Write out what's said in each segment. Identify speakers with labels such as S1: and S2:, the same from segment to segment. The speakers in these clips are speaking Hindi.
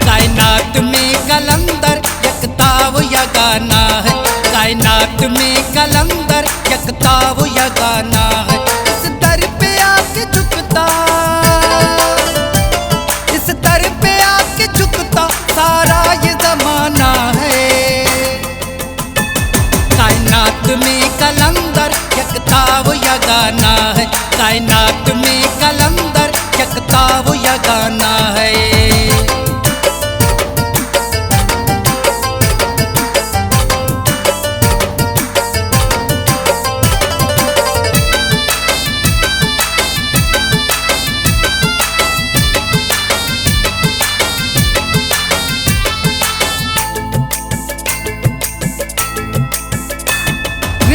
S1: कायनात में कलंदर यकताव यगाना है, कायनात में कलंदर यकताव यगाना है। इस दर पे आके झुकता, इस दर पे आके झुकता सारा ये जमाना है। कायनात में कलंदर यकताव यगाना है, कायनात में कलंदर यकताव यगाना है।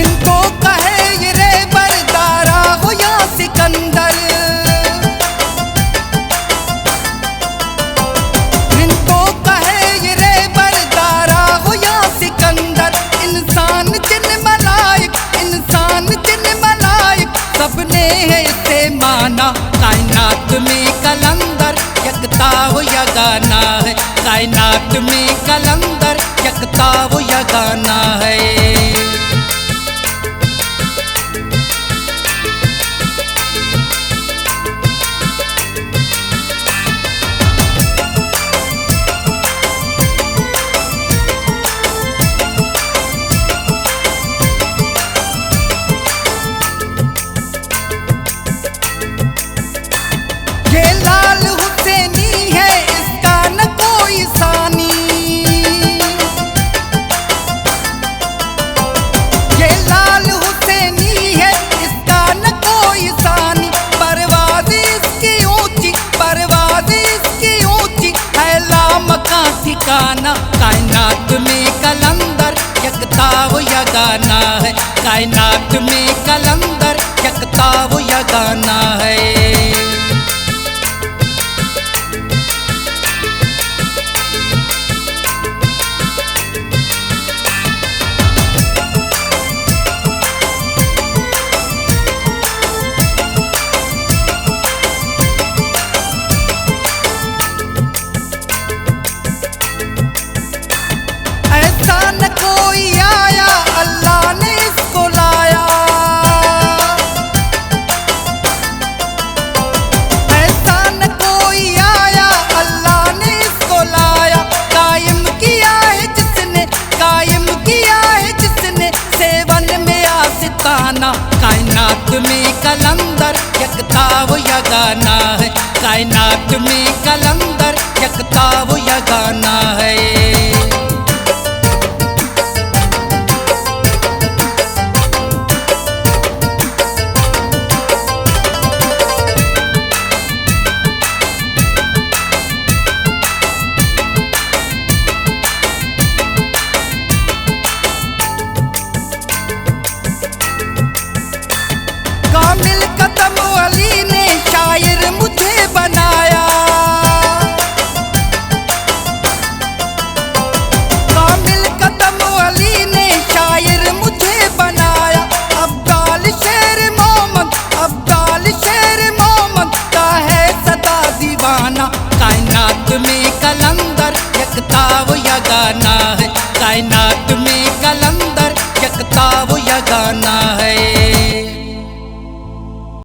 S1: इनको कहे ये रे बरदारा हो या सिकंदर, इनको कहे ये रे बरदारा हो या सिकंदर। इंसान जिन मलाइक, इंसान जिन मलाइक सबने है इसे माना। कायनात में कलंदर यकताव यगाना है, कायनात में कलंदर यकताव यगाना है। ये लाल हुसैनी है, इसका न कोई सानी। ये लाल हुसैनी है, इसका न कोई सानी। परवाज़ इसकी ऊंची, परवाज़ इसकी ऊंची है लामका ठिकाना। कायनात में कलंदर यकताव यगाना है, कायनात में कलंदर यकताव यगाना है। ऐसा न कोई आया अल्लाह ने इसको लाया, ऐसा न कोई आया अल्लाह ने इसको लाया। कायम किया है जिसने, कायम किया है जिसने सेवन में आस्ताना। कायनात में कलंदर यकताव यगाना है, कायनात में कलंदर यकताव यगाना है। कामिल कदम अली ने शायर मुझे बनाया, कामिल कदम अली ने शायर मुझे बनाया। अब्दाल शेर मोहम्मद, अब्दाल शेर मोहम्मद का है सदा दीवाना। कायनात में कलंदर यकताव यगाना है, कायनात में कलंदर